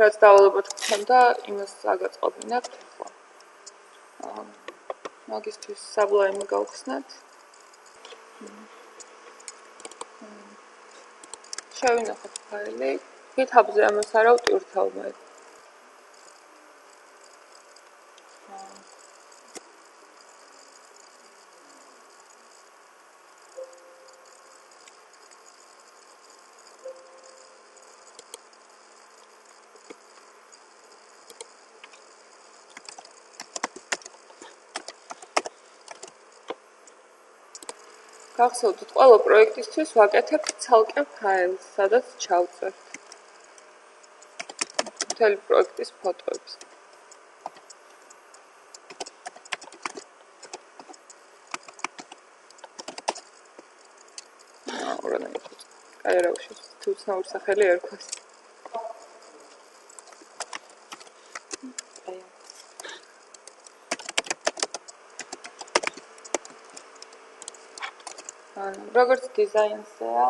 რაც დავალებად გქონდა, იმას აგაწყობინებთ ახლა. მაგისთვის საბლაიმი გავხსნათ. შევინახოთ ფაილი. GitHub-ზე ამას არ ავტვირთავ მე. გახსოვდით, ყველა პროექტისთვის ვაკეთებთ ცალკე ფაილს, სადაც ჩავწერთ მთელი პროექტის ფოტოებს. აი რა ვშევ, თუ ცნაური სახელი ერქვა. როგორც დიზაინზეა,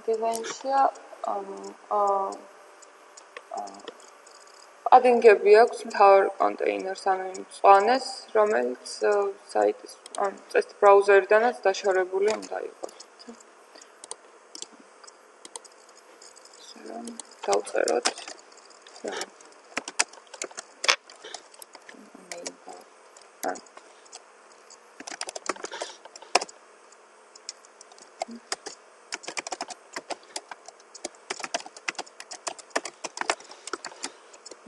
დიზაინშია ადინგები აქვს მთავარ კონტეინერს, ანუ იმ მწვანეს, რომელიც საიტის, წესით ბრაუზერიდანაც დაშორებული უნდა იყოს. დავწეროთ.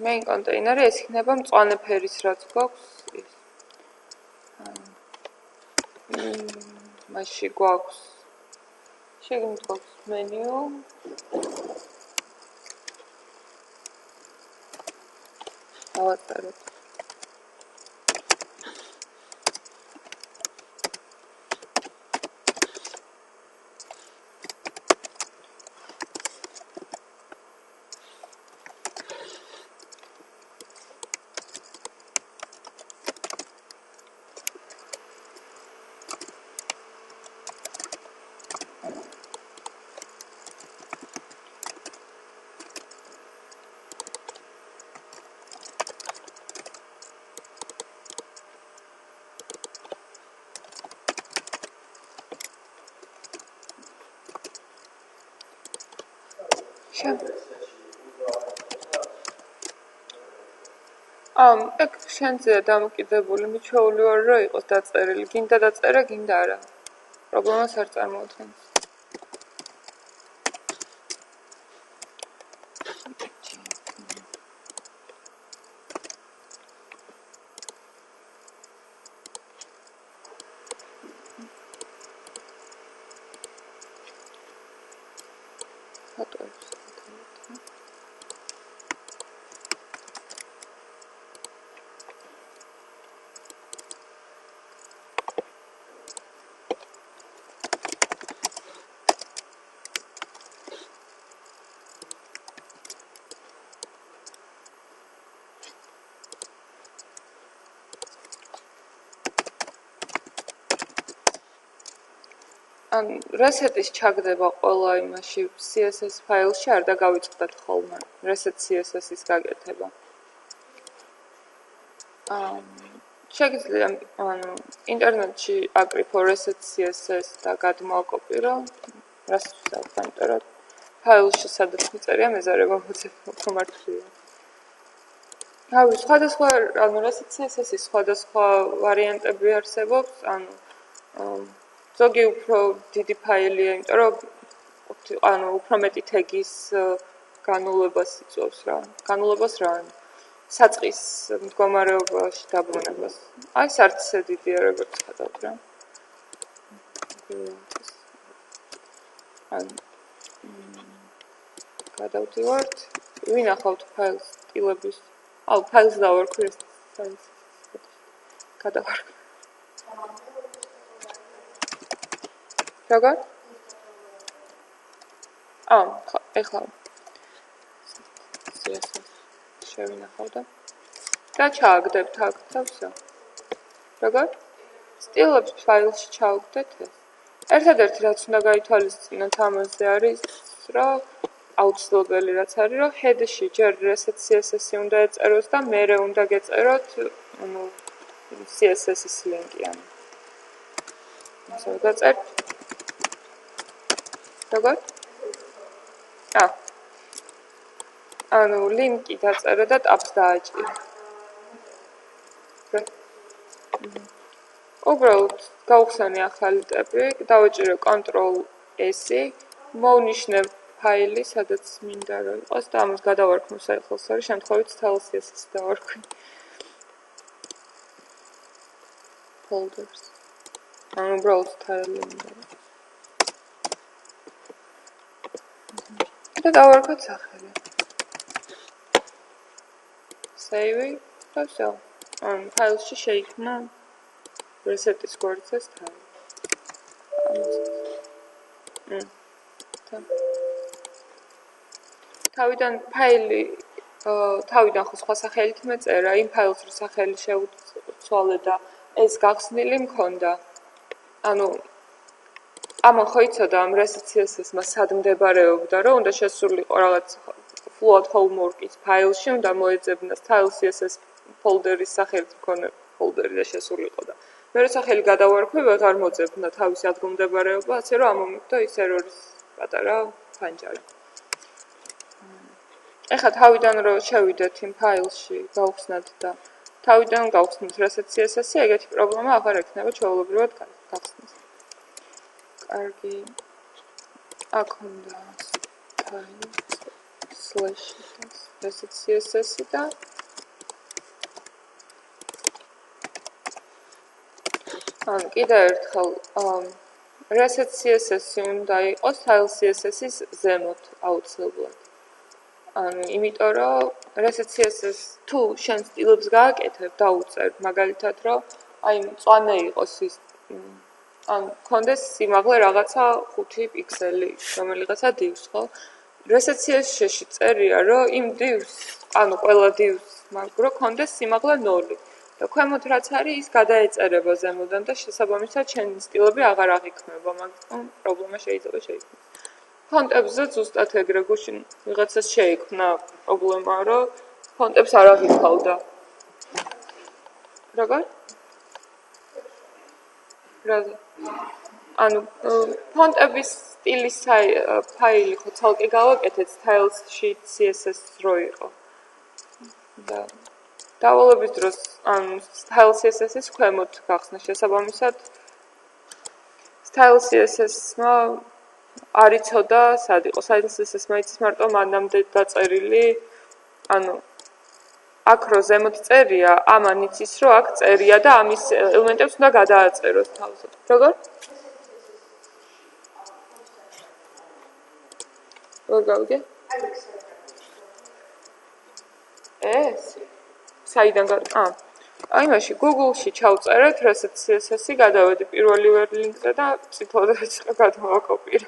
main კონტეინერი ეს იქნება მწვანე ფერის რაც გვაქვს ის. მასში გვაქვს შეგნით გვაქვს მენიუ. დავაწეროთ. ეგ შენზეა დამოკიდებული, მიჩვეული ვარ, რომ იყოს დაწერილი. გინდა დაწერა, გინდა არა. პრობლემას არ წარმოადგენს. Reset-ის ჩაგდება ყველა იმაში CSS ფაილში არ დაგავიწყდათ ხოლმე reset CSS-ის გაკეთება. შეგიძლია ინტერნეტში აკრიფო reset CSS და გადმოაკოპირო, რასაც ვსაუბრობ, იმიტომ რომ ფაილში სადაც მიწერია მეზარება მოცემართლია. რავი, სხვადასხვა reset CSS-ის სხვადასხვა ვარიანტები არსებობს, ზოგი უფრო დიდი ფაილია, იმიტომ რომ უფრო მეტი თეგის განულებას იწვევს რა. განულებას რა. საწყის მდგომარეობაში დაბრუნებას. აი ეს არც ისე დიდია, როგორც ხედავთ რა. გადავდივართ. ვინახავთ ფაილს სტილების. ფაილს დავარქვი ეს ფაილს. გადავარქვი. როგორ? ეხლა შევინახავ და ჩააგდებთ აქ და всё. როგორ? სტილებს ფაილში ჩააგდეთ ეს. ერთადერთი რაც უნდა გაითვალისწინოთ ამაზე არის, რომ აუცილებელი რაც არის, რომ head-ში ჯერ reset CSS-ი უნდა ეწეროს და მერე უნდა გეწეროთ, ანუ CSS-ის ლინკი, ანუ ასე დაწერთ. როგორ? ანუ ლინკი დაწერა და tabs დააჭირე. უბრალოდ გავხსენე ახალი ტები, დავაჭირო Ctrl+S-ი, მოვნიშნე ფაილი, სადაც მინდა რომ იყოს და ამას გადავარქმევ სახელს, არის შემთხვევით style CSS-ი დავარქვი. Folders. ანუ უბრალოდ style-ი მინდა. და დავარქვათ სახელი. Save-ი და всё. ანუ ფაილში შეიქმნა reset-ის გვერდზეც თავი. თავიდან ფაილი თავიდან ხო სხვა სახელით მეწერა, იმ ფაილს რო სახელი შეუცვალე და ეს გახსნილი მქონდა. ანუ ამან ხო იცოდა ამ reset CSS-მა სად მდებარეობდა, რომ უნდა შესულიყო რაღაც float homework-ის ფაილში, უნდა მოეძებნა style CSS folder-ის სახელით მქონე folder-ი და შესულიყო და მე რო სახელი გადავარქვი, ვეღარ მოძებნა თავის ადგილმდებარეობა, ასე რომ ამომიგდო ის error-ის პატარა ფანჯარა. ეხლა თავიდან რო შევიდეთ იმ ფაილში, გავხსნათ და თავიდან გავხსნით reset CSS-ი, ეგეთი პრობლემა აღარ ექნება ჩვეულებრივად გახსნას. კარგი. აქ უნდა /reset CSS-ი და ანუ კიდევ ერთხელ reset CSS-ი უნდა იყოს style CSS-ის ზემოთ აუცილებლად. ანუ იმიტომ რომ reset CSS თუ შენ სტილებს გააკეთებ, დაუწერ, მაგალითად რომ აი მწვანე იყოს ის ანუ კონდეს სიმაღლე რაღაცა 5 პიქსელი, რომელიღაცა divs, ხო? reset CSS-ში წერია, რომ იმ divs, ანუ ყველა divs მაგრო კონდეს სიმაღლე 0. და ქვემოთ რაც არის, ის გადაეწერება ზემოდან და შესაბამისად შენი სტილები აღარ აღიქმება, მაგრამ პრობლემა შეიძლება შეიქმნას. ფონტებზე ზუსტად ეგრე გუშინ ვიღაცას შეიქმნა პრობლემა, რომ ფონტებს არ აღიქვავდა. როგორ? რაზე? ანუ ფონტების სტილის ფაილი ხო ცალკე გავაკეთეთ styles-ში CSS რო იყო. და დავალების დროს ანუ style CSS-ის ქვემოთ გახსნა შესაბამისად style CSS-მა არ იცოდა სად იყო style CSS-მა იცის მარტო მანამდე დაწერილი ანუ აქ რო ზემოთ წერია ამან იცის რომ აქ წერია და ამის ელემენტებს უნდა გადააწეროს თავზე. როგორ? როგორ გავიგე? ეს საიდან აი მაშინ Google-ში ჩავწერეთ reset CSS-ი, გადავედი პირველივე ლინკზე და წითლად ეცხრა გადავაკოპირე.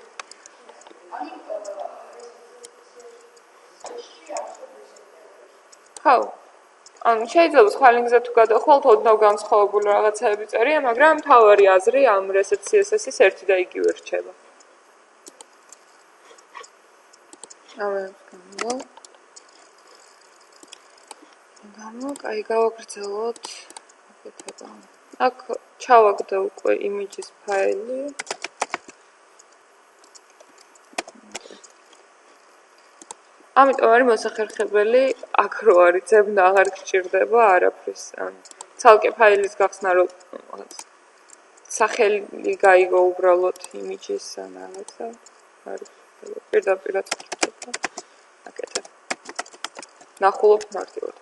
ხო. ანუ შეიძლება სხვა ლინკზე თუ გადახვალთ, ოდნავ განსხვავებული რაღაცაები წერია, მაგრამ მთავარი აზრი ამ reset CSS-ის ერთი და იგივე რჩება. აი გავაგრძელოთ აკეთება. აქ ჩავაგდე უკვე images ფაილი. ამიტომ არის მოსახერხებელი აქ რო არის ძებნა აღარ გჭირდება არაფრის. ცალკე ფაილის გახსნა რომ სახელი გაიგო უბრალოდ images ან რაღაცა. არის პირდაპირაც გჭირდება. აკეთებ. ნახულობ მარტივად.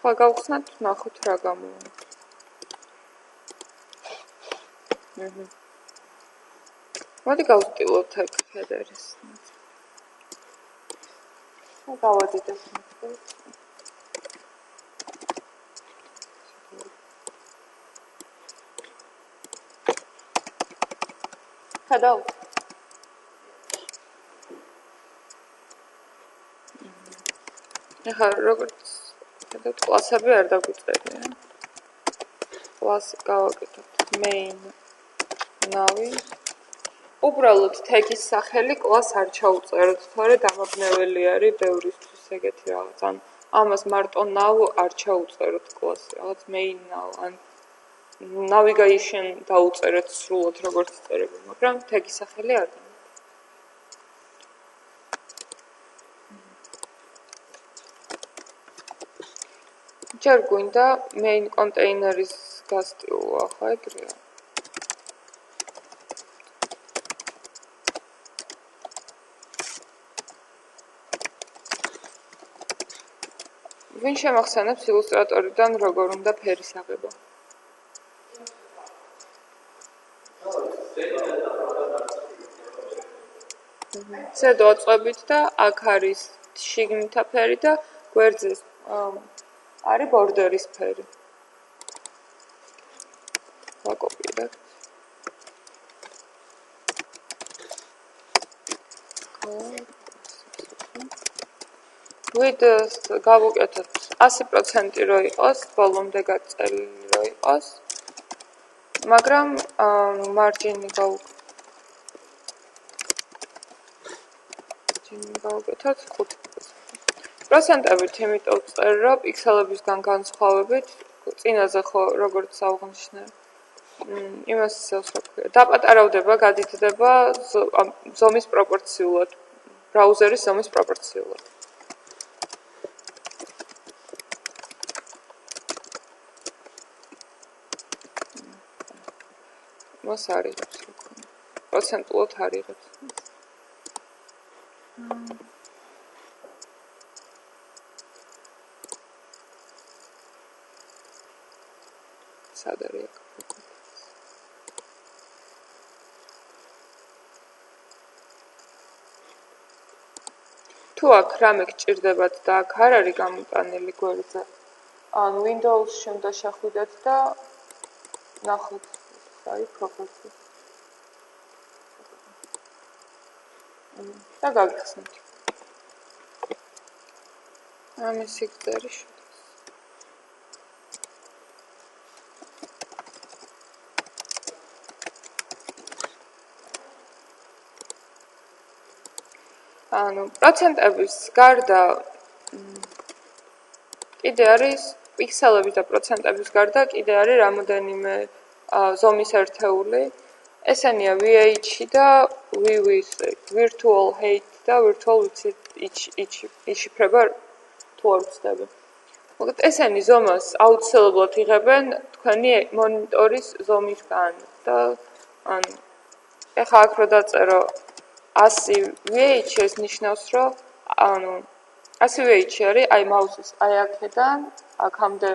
ხო გავხსნათ, ნახოთ რა გამოვა. მოდი გავსტილოთ აქ header-ის. და გავადიდეთ. ხადავ. ეხლა როგორც გავაკეთოთ კლასები არ დაგვიწერია. კლასი გავაკეთოთ main ნავი. უბრალოდ თეგის სახელი კლას არ ჩაუწეროთ, თორე დამაბნეველი არის ბევრისთვის ეგეთი რაღაც. ან ამას მარტო nav არ ჩაუწეროთ კლასი, რაღაც main nav ან navigation დაუწერეთ სრულად როგორც წერება, მაგრამ თეგის სახელი არ და. ჯერ გვინდა main container-ის გასტიულვა, ხო ეგრეა? ვინ შემახსენებს ილუსტრატორიდან როგორ უნდა ფერის აღება? ზედო აწყვებით და აქ არის შიგნითა ფერი და გვერდზე არის ბორდერის ფერი. ვაკოპირებ. width გავუკეთოთ 100% რო იყოს, ბოლომდე გაწელი რო იყოს. მაგრამ margin-ი გავუკეთოთ 5%. პროცენტებით იმიტომ წერ, რომ პიქსელებისგან განსხვავებით, წინაზე ხო როგორც აღნიშნე, იმას ვქვია, დაპატარავდება, გადიდდება ზომის პროპორციულად, ბრაუზერის ზომის პროპორციულად. მას არიღებს, პროცენტულად არიღებს. სადარია თუ აქ რამე გჭირდებათ და აქ არ არის გამოტანილი გვერდზე, ან Windows-ში უნდა შეხვიდეთ და ნახოთ, აი properties. და გაგიხსნით. ამის სიგრძე ანუ პროცენტების გარდა კიდე არის პიქსელების და პროცენტების გარდა კიდე არის რამოდენიმე ზომის ერთეული. ესენია VII და VII, virtual height და virtual width იშიფრება თუ არ ვცდები. მოკლედ ესენი ზომას აუცილებლად იღებენ თქვენი მონიტორის ზომისგან და ანუ ეხლა აქ რო დაწერო 100 VII ეს ნიშნავს, რომ ანუ 100 VII არის აი მაუსის აი აქედან აქამდე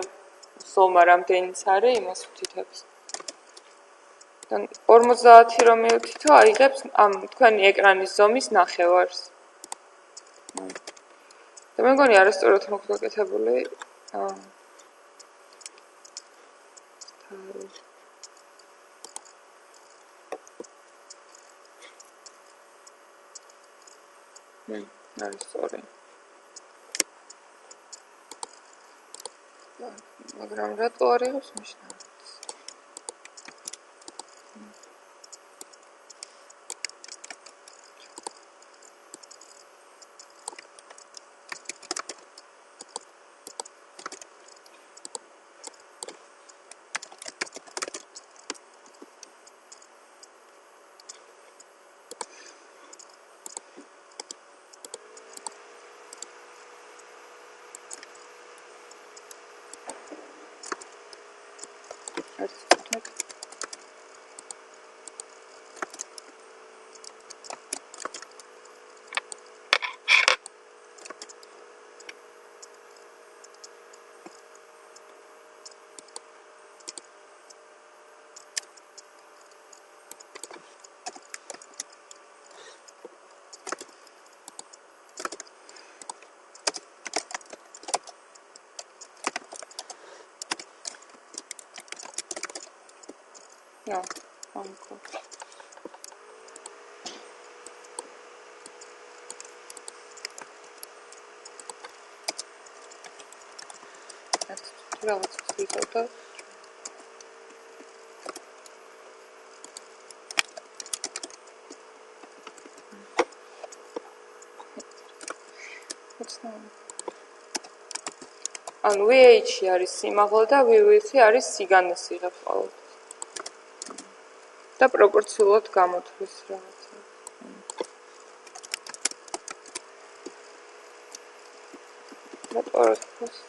ზომა რამდენიც არის იმას ვთითებს. და 50 რომ მივთითო აიღებს ამ თქვენი ეკრანის ზომის ნახევარს. და მე მგონი არასწორად მაქვს გაკეთებული. არასწორი. მაგრამ რატო არ იღებს ნიშნავს? Uncle. რაღაც ვიზავდა. ანუ VII არის სიმაღლე და VII არის სიგანეს იღებს ყოველთვის. და პროპორციულად გამოთვლის რაღაცა. და პოროტფოს.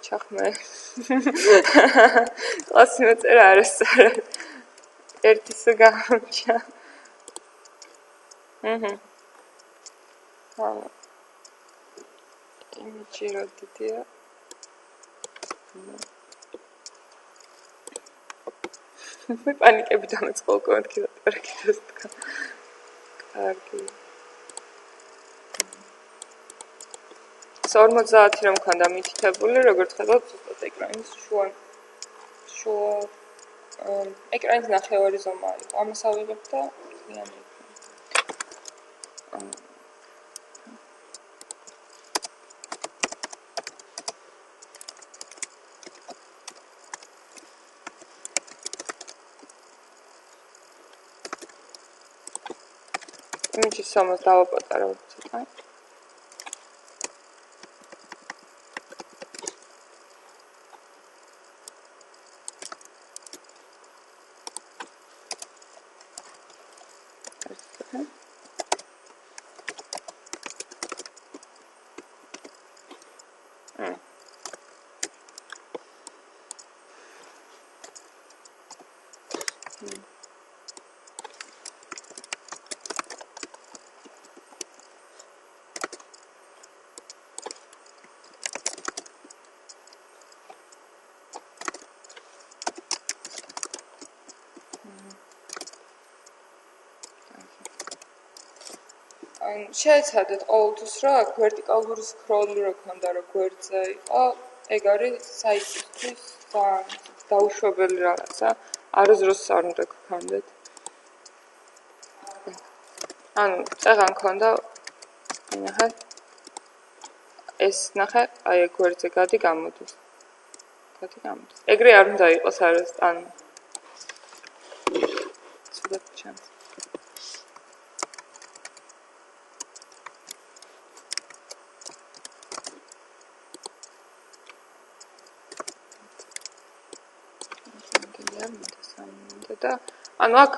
ჩახმე. კლასი მეწერა არასწორად. ერთისა გამომჩა. იმიჯი რა დიდია. მე პანიკები დამეწყო კომენტი და კიდევ თქვა. კარგი. 50 რომ მქონდა მითითებული, როგორც ხედავთ, ზუსტად ეკრანის შუა ეკრანის ნახევარი ზომა იყო. ამას ავიღებ და ძალიან იმიჯის სომას დავაპატარავ ცოტა. შეეცადეთ ყოველთვის რა აქ ვერტიკალური სკროლი რა ქონდა რა გვერდზე იყო ეგ არის საიტისთვის დაუშვებელი რაღაცა არასდროს არ უნდა გქონდეთ ანუ წაღან ქონდა ნახე ეს ნახე აი ეგ გვერდზე გადი გამოდის ეგრე არ უნდა იყოს არის ანუ ცუდად ჩანს და ანუ აქ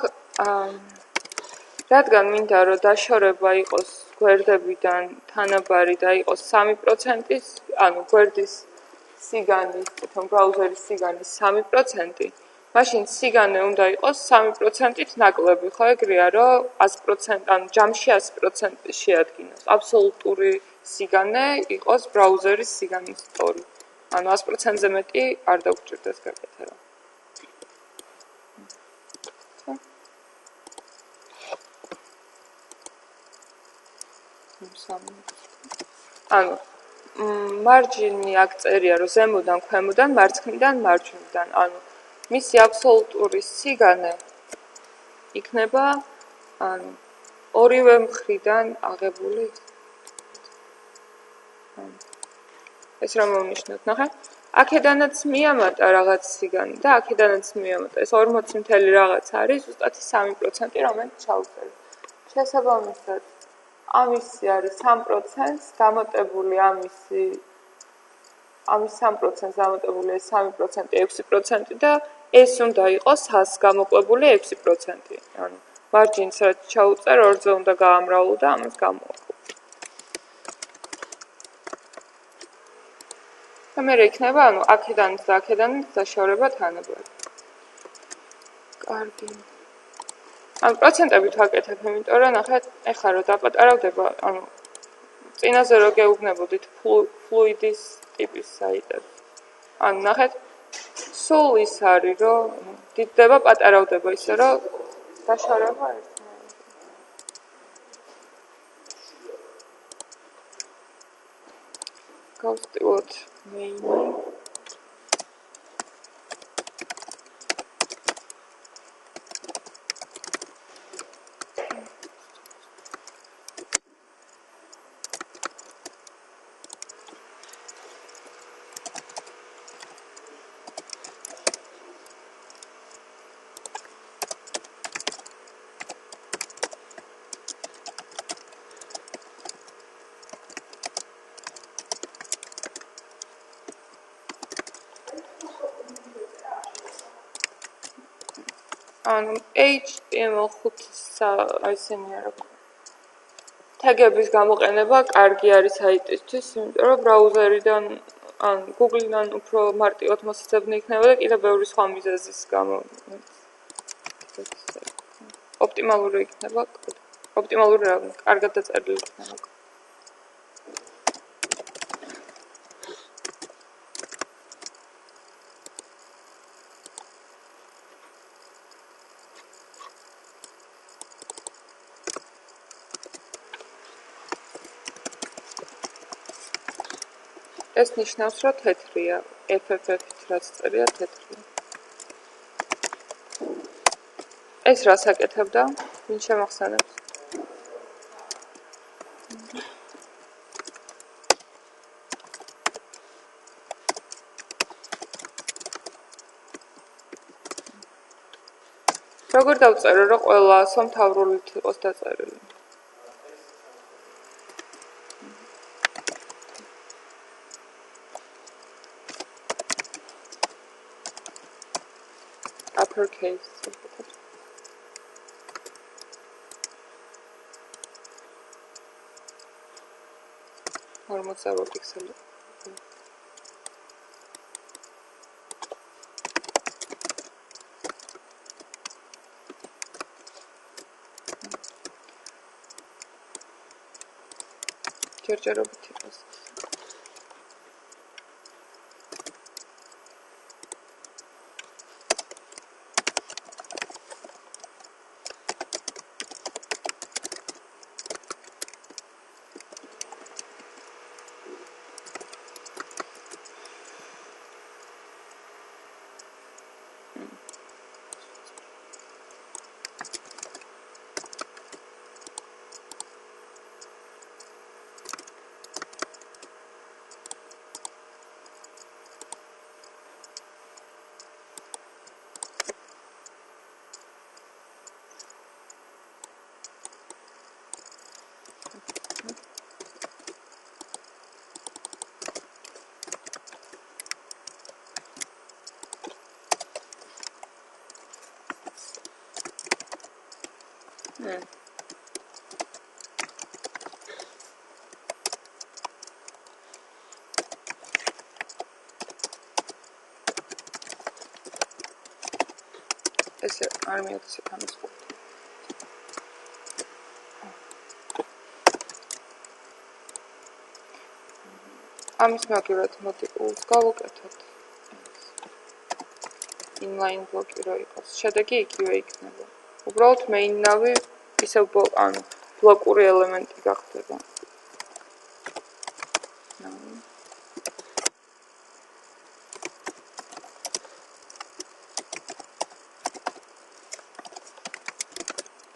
რადგან მინდა რომ დაშორება იყოს გვერდებიდან თანაბარი და იყოს 3%-ის ანუ გვერდის სიგანის თვითონ ბრაუზერის სიგანის 3% მაშინ სიგანე უნდა იყოს 3%-ით ნაკლები ხო ეგრეა რომ 100% ანუ ჯამში 100% შეადგინოს აბსოლუტური სიგანე იყოს ბრაუზერის სიგანის სწორი ანუ 100%-ზე მეტი არ დაგჭირდეს გაკეთება ანუ მარჯინი აქ წერია რომ ზემოდან ქვემოდან მარცხნიდან მარჯვნიდან ანუ მისი აბსოლუტური სიგანე იქნება ანუ ორივე მხრიდან აღებული ეს რა მომნიშნოთ ნახე აქედანაც მიამატა რაღაც სიგანი და აქედანაც მიამატა ეს 40 რაღაც არის ზუსტად 3% რომელიც ჩავწერე შესაბამისად ამისი არის 3%-ს დამატებული ამისი 3%-ს დამატებული 3% 6% და ეს უნდა იყოს 100-ს გამოკლებული 6%. ანუ მარჯინს რაც ჩაუწერ ორზე უნდა გაამრავლო და ამას გამოვაკლო. და მე იქნება ანუ აქედანაც და აქედანაც დაშორება თანაბარი. კარგი. ანუ პროცენტებით ვაკეთებ, იმიტომ რომ ნახეთ, ეხლა რომ დაპატარავდება, ანუ წინაზე რო გეუბნებოდით ფლუიდის ტიპის საიტებს. ანუ ნახეთ, სულ ის არის, რომ დიდდება, პატარავდება ისე, რომ დაშორება ერთმანეთთან. გავსტივოთ მეინი. ანუ HTML5 ისინი არა. თაგების გამოყენება კარგი არის საიტისთვის, იმიტომ რომ ბრაუზერიდან ან Google-დან უფრო მარტივად მოსაცებნი იქნება და კიდევ ბევრი სხვა მიზეზის გამო ოპტიმალური იქნება. ოპტიმალური რა, კარგად დაწერილი იქნება. ეს ნიშნავს, რომ თეთრია, FFF-ით რაც წერია თეთრია. ეს რას აკეთებდა? ვინ შემახსენებს? როგორ დავწერო, რომ ყველა სამთავრულით იყოს დაწერილი? Uppercase. Normal pixel. ჯერჯერობით იყოს. ეს არ მიაქცევ ამის ხო. ამის მაგივრად მოდი გავუკეთოთ. inline ბლოკი რო იყოს. შედეგი იგივე იქნება. უბრალოდ main ნავი ისევ ანუ ბლოკური ელემენტი გახდება.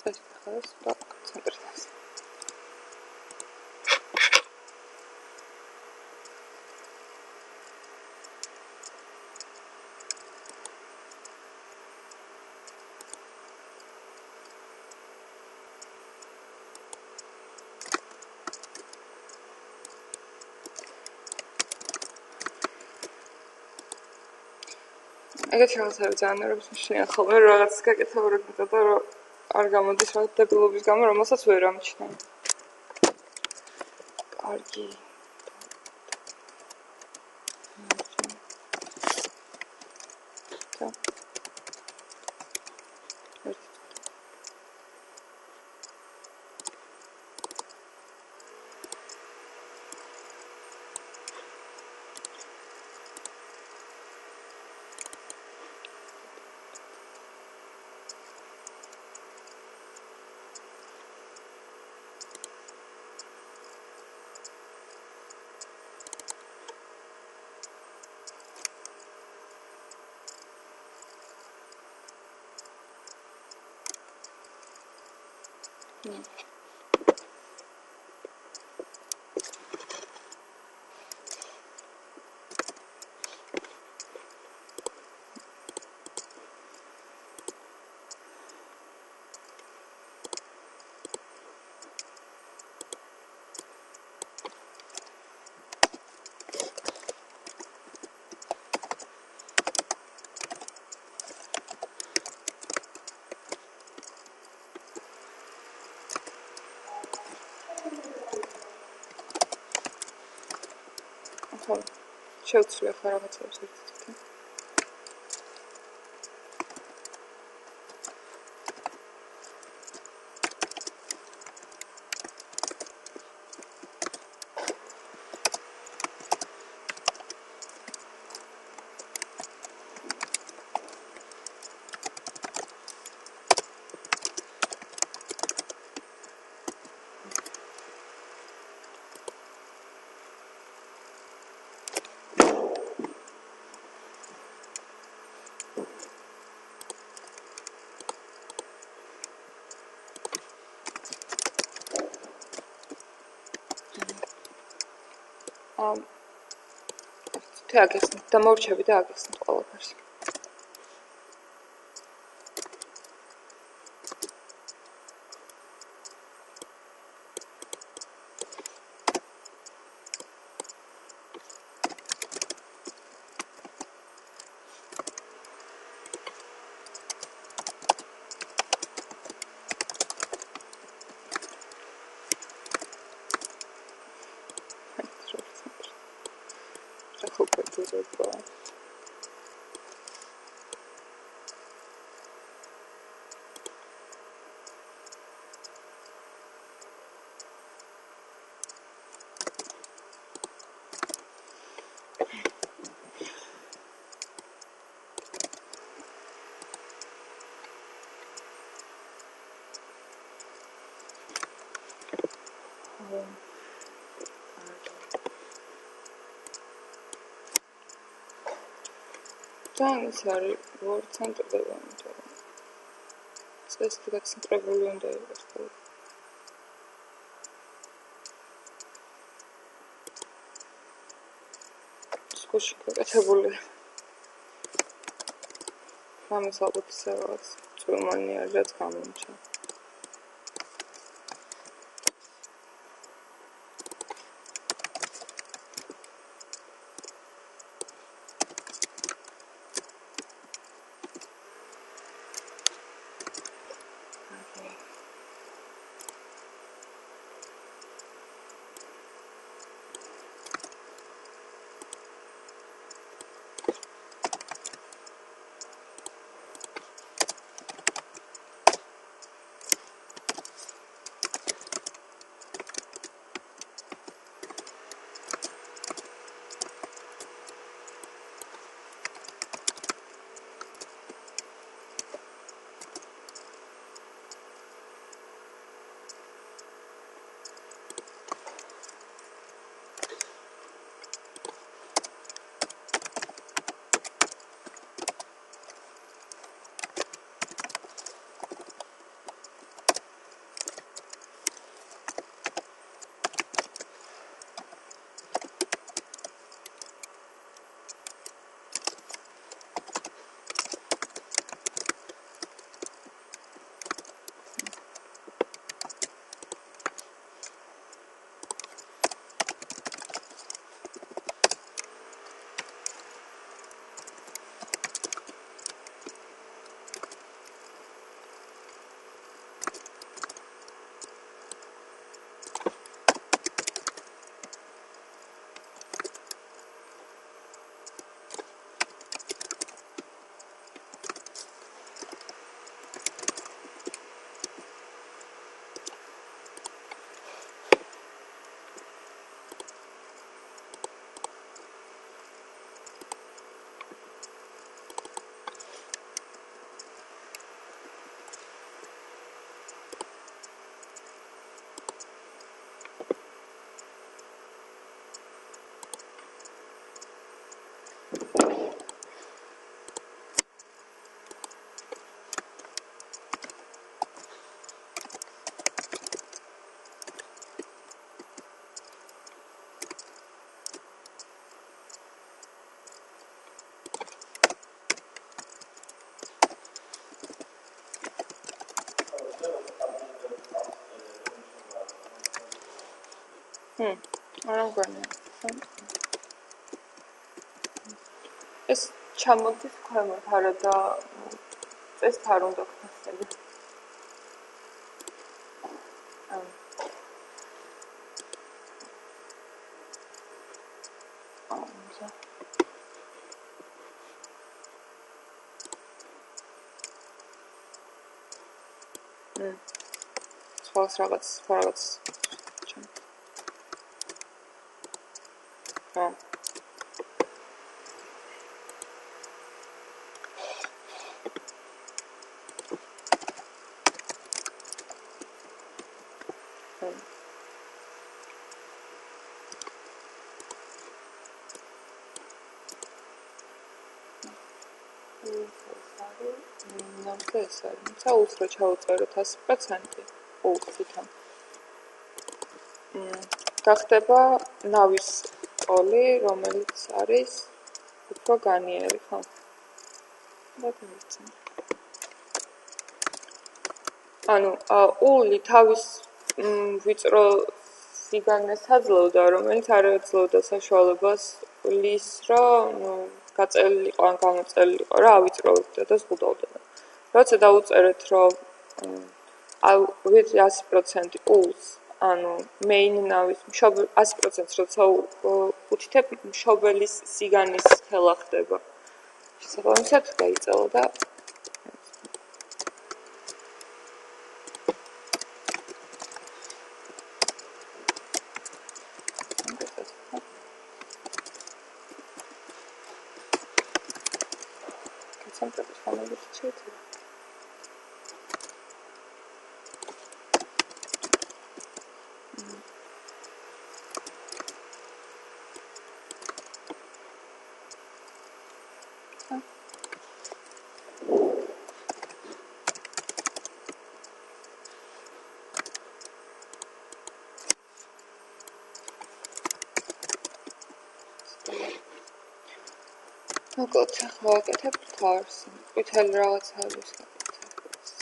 ეს ხას კონცენტრირებას. ეგეთი რაღაცები ძალიან ნერვებს მიშლიან ხოლმე, რომ რაღაცას გაკეთებ, რომ არ გამოდის რაღაც დებილობის გამო, რომელსაც ვერ ამჩნევ. კარგი. შევცვლი ახლა რაღაცებს ერთ-ერთი. Թե აგიხსნით და მოვრჩები და აგიხსნით ყველაფერს. ძალიან ის არის ვარ ცენტრდება, იმიტომ რომ წესი გაცენტრებული უნდა იყოს ხოლმე. სკოლაში გაკეთებული. ამას ალბათ ისე რაღაც წვიმიანი არის, რაც გამომჩა. არა მგონია. ეს ჩამოდის ქვემოთ, არა და წესთ არ უნდა გქნასები. სხვა რაღაც ეს არის. საულს რო ჩავუწეროთ 100% უს თვითონ. გახდება ნავის ტოლი, რომელიც არის უფრო განიერი, ხო? ანუ ული თავის ვიწრო სიგანეს აძლევდა, რომელიც არ ეძლევდა საშუალებას ლის, რომ გაწელილიყო ან გამოწელილიყო რა ავიწროვებდა და ზღუდავდა. როცა დაუწერეთ, რომ ვიდრე 100% ულს, ანუ main ნავის 100%-ს როცა უთითებ მშობელის სიგანის ხელა ხდება. შესაბამისად გაიწელა და სამწუხაროდ ხანებით შეიძლება. მოკლედ ახლა ვაკეთებ თავს. ყვითელი რაღაც არის გაკეთებს.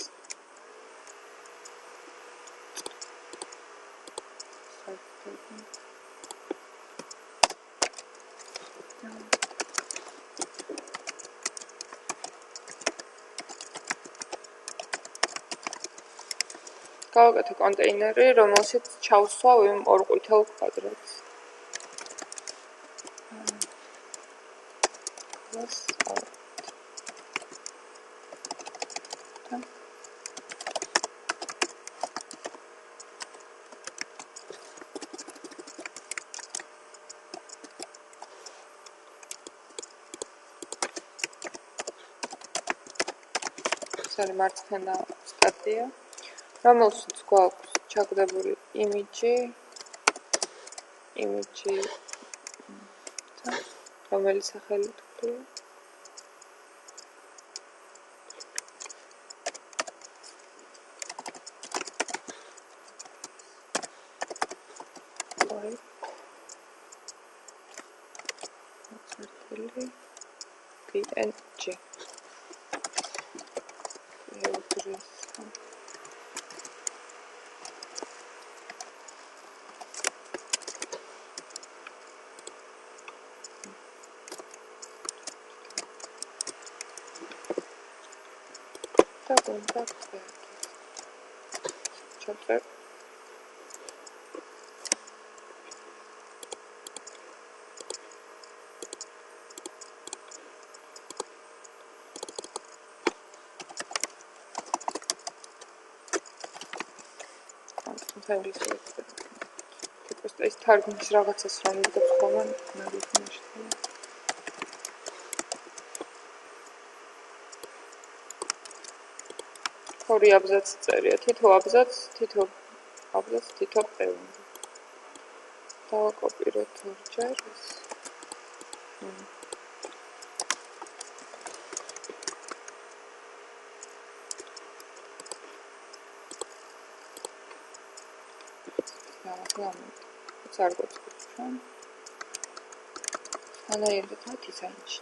გავაკეთე კონტეინერი, რომელშიც ჩავსვავ იმ ორ ყვითელ კვადრატს. სარი მარცხენა სტატია, რომელშიც გვაქვს ჩაგდებული იმიჯი, რომელიც სახელით გვქვია. VII. Просто ის თარგმნის რაღაცას რომ მიგდებს ხოლმე ნაგებია. ორი აბზაცი წერია, თითო აბზაცს, თითო პევნა. დავაკოპიროთ ორჯერ ეს. არ გვაქვს ჩვენ. ანაირდეთ დიზაინში.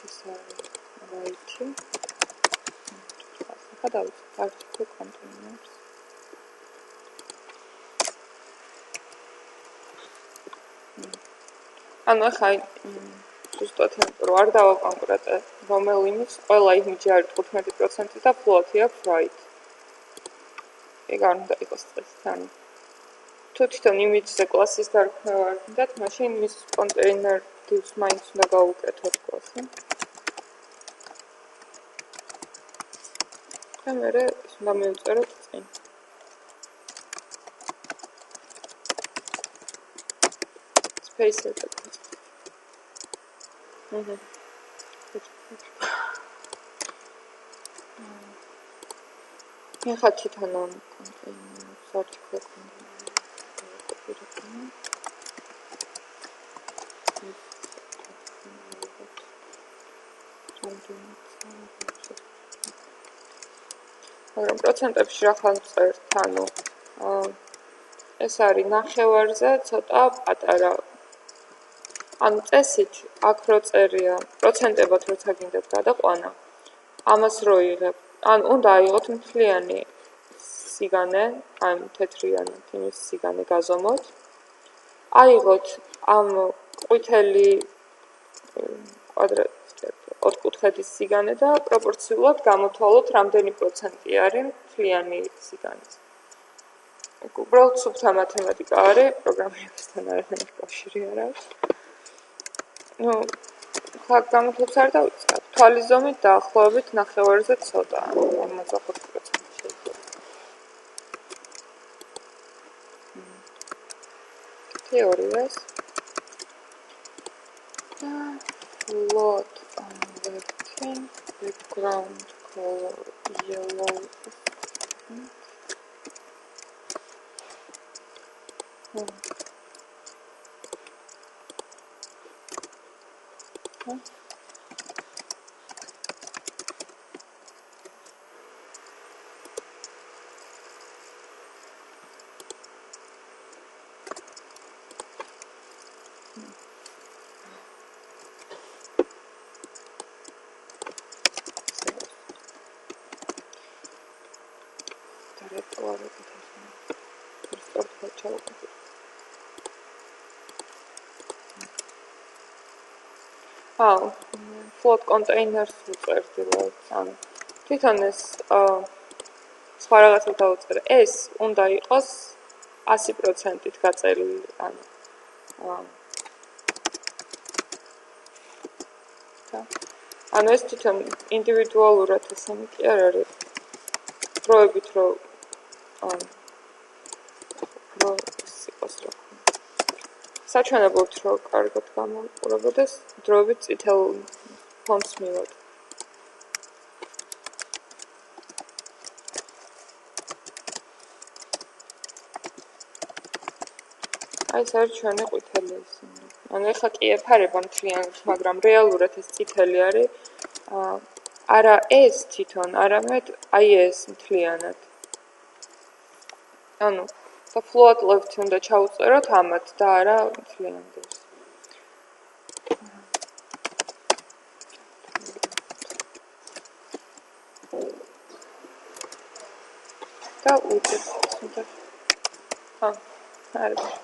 ეს არის VII. გადავიწევთ article containers. ანუ ახლა ზუსტად რომ არ დავაკონკრეტე რომელ იმის ყველა იმიჯი არის 15% და float აქვს right. ეგ არ უნდა იყოს წესთან. თუ თვითონ იმიჯზე კლასის დარქმევა არ გინდათ, მაშინ მის კონტეინერ divs მაინც უნდა გავუკეთოთ კლასი. და მე უნდა მივწეროთ წინ. Space-ზე. მიხა თვითონ კონტეინერს article მაგრამ პროცენტებში რა ხან წერთ, ანუ ეს არის ნახევარზე ცოტა პატარა. ანუ წესით აქ რო წერია პროცენტებად როცა გინდათ გადაყვანა, ამას რო იღებ, ან უნდა აიღოთ მთლიანი სიგანე, ან თეთრიანი იმის სიგანე გაზომოთ. აიღოთ ამ ყვითელი ოთხკუთხედის სიგანე და პროპორციულად გამოთვალოთ რამდენი პროცენტი არის მთლიანი სიგანის. უბრალოდ სუფთა მათემატიკა არის, პროგრამირებასთან არანაირი კავშირი არ აქვს. ხა გამოთვლებს არ დავიწყებ. თვალის ზომით დაახლოებით ნახევარზე ცოტა, 45% შეიძლება. თეორიას Lot unlifting, background color yellow. Float containers უწერდილად, ანუ თვითონ ეს სხვა რაღაცა დავუწერე. ეს უნდა იყოს 100%-ით გაწერილი, ანუ ეს თვითონ ინდივიდუალურად ესენი კი არ არის. დროებით რომ საჩვენებლად რომ კარგად გამოვიყურებოდეს, დროებით წითელ ფონს მივად. აი ეს არის ჩვენი ყვითელი ისინი. ანუ ეხლა კი ეფარება მთლიანად, მაგრამ რეალურად ეს წითელი არის. არა ეს თვითონ, არამედ აი ეს მთლიანად. ანუ და float left უნდა ჩაუწეროთ ამათ და არა მთლიანად. და უწევთ უნდა. არის.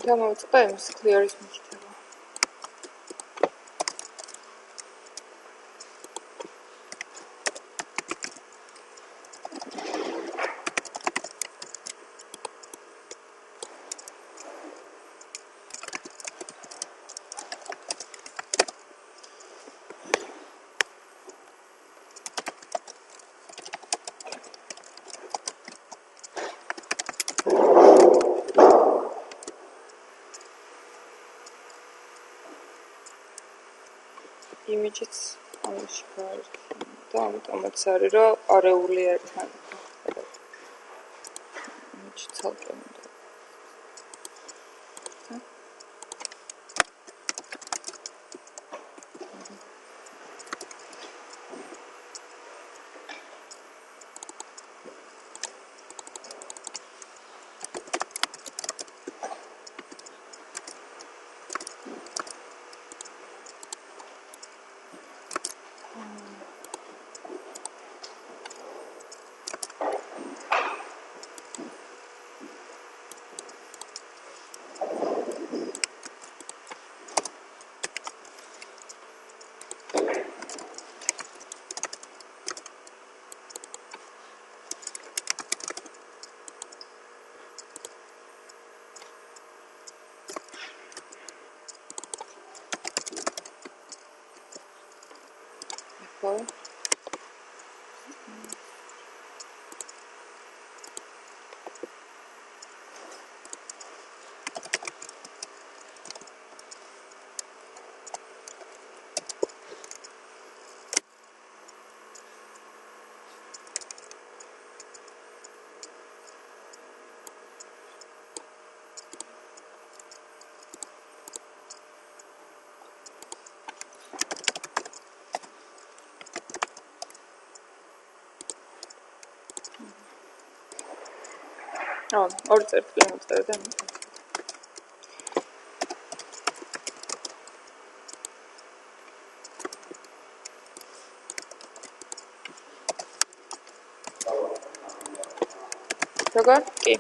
გამოვიწყდა იმის clear-ის მითითება. იმიჯიც ამაში გაარქი და ამიტომაც არის რომ არეული ერთად იმიჯი ცალკე უნდა ორი წერტილი მოწერე და როგორ? კი.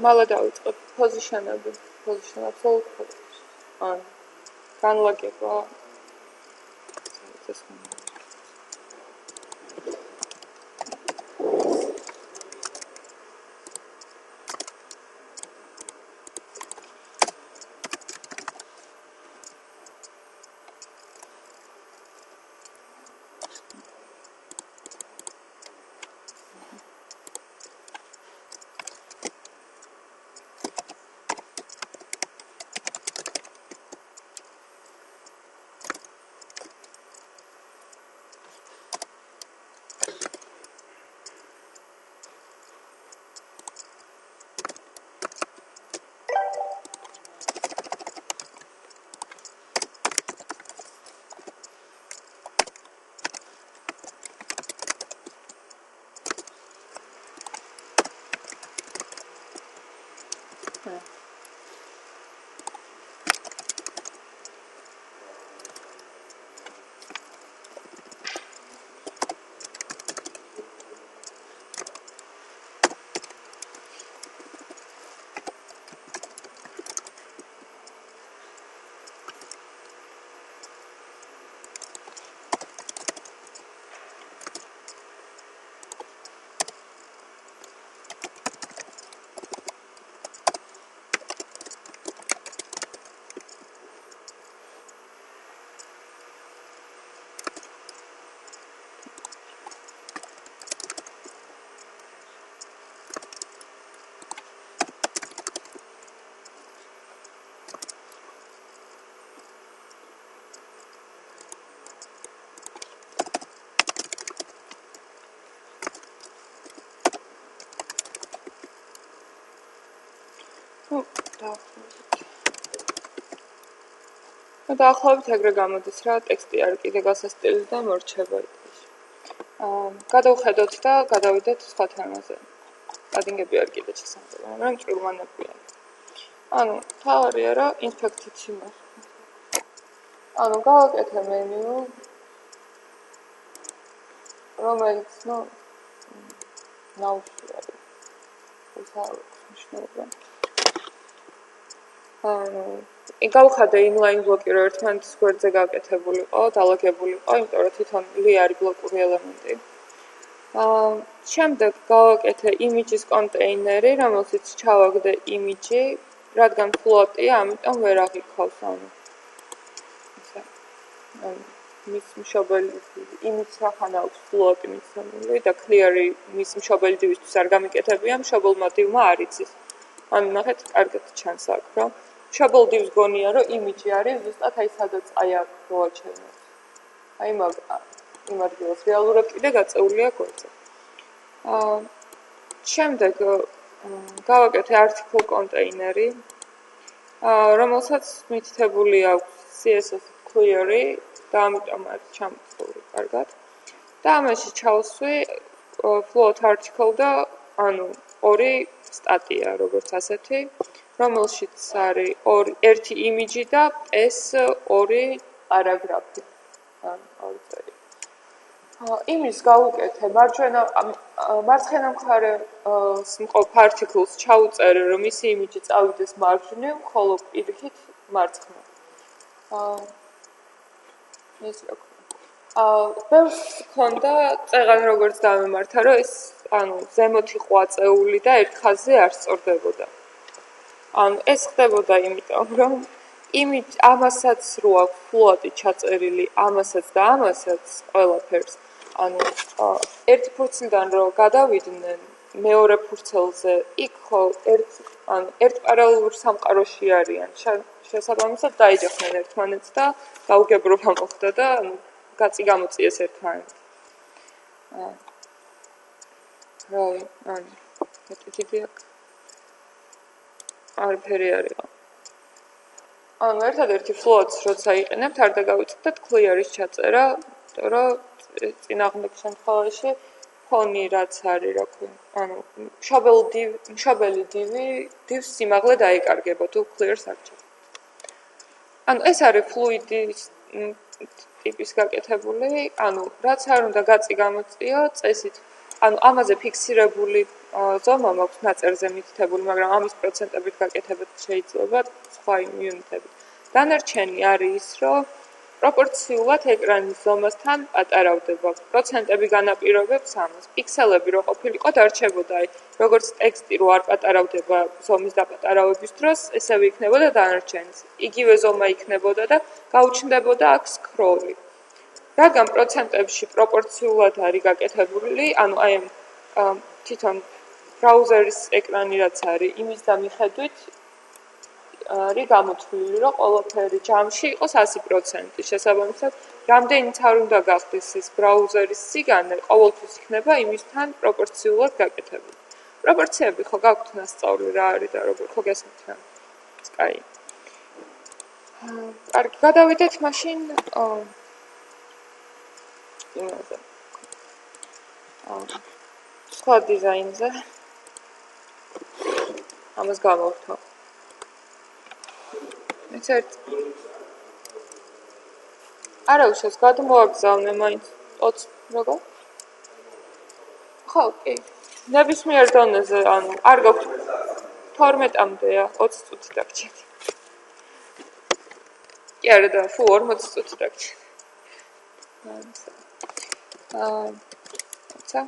მალე დავიწყებ პოზიშნები, position absolute position. განლაგება ეს დაახლოებით ეგრე გამოდის რა ტექსტი არ კიდე გასასტილი და მორჩება იქ. გადავხედოთ და გადავიდეთ სხვა თემაზე. პადინგები არ კიდე შესაძლოა, მაგრამ ჭურვანებია. ანუ თავარია რა ინფექტით იმას. ანუ გავაკეთე მენიუ რომელიც ნაუში არის. ეს არის მნიშვნელოვანი. გავხადე inline ბლოკი, რომ ერთმანეთის გვერდზე გაკეთებულიყო, დალაგებულიყო, იმიტომ რომ თვითონ ლი არის ბლოკური ელემენტი. შემდეგ გავაკეთე იმიჯის კონტეინერი, რომელშიც ჩავაგდე იმიჯი, რადგან ფლოტია, ამიტომ ვერ აღიქავს, მის მშობელი იმის სახანა აქვს ფლოტი მიცემული და clear-ი მის მშობელი დივისთვის არ გამიკეთებია, მშობელმა დივმა არ იცის. ნახეთ, კარგად ჩანს აქ, რომ მშობელ დივს გონია, რომ იმიჯი არის ზუსტად აი სადაც აი აქ მოაჩვენოთ. აი იმ ადგილას რეალურად კიდე გაწეულია გვერდზე. შემდეგ გავაკეთე article კონტეინერი, რომელსაც მითითებული აქვს CSS clear-ი და ამიტომ არის ჩამოწეული კარგად. და ამაში ჩავსვი float article და ორი სტატია, როგორც ასეთი, რომელშიც არის ერთი იმიჯი და s ორი პარაგრაფი. ორი წერი. იმის გავუკეთე მარცხენა მხარეს მყოფ articles ჩაუწერე, რომ ისი იმიჯი წავიდეს მარჯვნივ, ხოლო პირიქით მარცხნივ. ეს რა ბევრს ქონდა წეღან როგორც დამემართა, რომ ეს ზემოთ იყო აწეული და ერთ ხაზზე არ სწორდებოდა. ეს ხდებოდა იმიტომ, რომ ამასაც რო აქვს ფლოტი ჩაწერილი, ამასაც და ამასაც ყველაფერს, ერთი ფურცლიდან რო გადავიდნენ მეორე ფურცელზე, იქ ხო ერთ პარალელურ სამყაროში არიან. შესაბამისად დაიჯახნენ ერთმანეთს და გაუგებრობა მოხდა და გაწი გამოწიეს ერთმანეთს. რავი, მეტი აქ არაფერი არ იყო. ერთადერთი floats როცა იყენებთ, არ დაგავიწყდეთ clear-ის ჩაწერა, იმიტომ რომ წინააღმდეგ შემთხვევაში ფონი რაც არის, რა ქვია, მშობელი დივს სიმაღლე დაიკარგება თუ clear-ს არ ჩაწერთ. ეს არის fluid-ის ტიპის გაკეთებული, რაც არ უნდა გაწი გამოწიო წესით. ამაზე ფიქსირებული ზომა მაქვს ნაწერზე მითითებული, მაგრამ ამის პროცენტებით გაკეთებაც შეიძლება სხვა იუნიტებით. დანარჩენი არის ის, რომ პროპორციულად ეკრანის ზომასთან პატარავდება. პროცენტები განაპირობებს ამას. პიქსელები რო ყოფილიყო დარჩებოდა, როგორც ტექსტი რო არ პატარავდება ზომის დაპატარავების დროს, ესევე იქნებოდა დანარჩენის. იგივე ზომა იქნებოდა და გაუჩნდებოდა აქ სკროლი. რადგან პროცენტებში პროპორციულად არის გაკეთებული, თვითონ ბრაუზერის ეკრანი რაც არის, იმის და მიხედვით არის გამოთვლილი, რომ ყველაფერი ჯამში იყოს 100%. შესაბამისად, რამდენიც არ უნდა გახდეს ეს ბრაუზერის სიგანე, ყოველთვის იქნება იმისთან პროპორციულად გაკეთებული. პროპორციები ხო გაქვთ ნასწავლი რა არის და როგორ ხო გესმით რა. კაი. კარგი, გადავიდეთ მაშინ სხვა დიზაინზე. ამას გამოვთო. არა უშავს გადმოაგზავნე მაინც 20 როგორ? ხო, კი. ნებისმიერ დონეზე, არ გაქვთ 12-მდეა, 20 წუთი დაგჭირდა. კი არა და ფუ 40 წუთი დაგჭირდა. ცა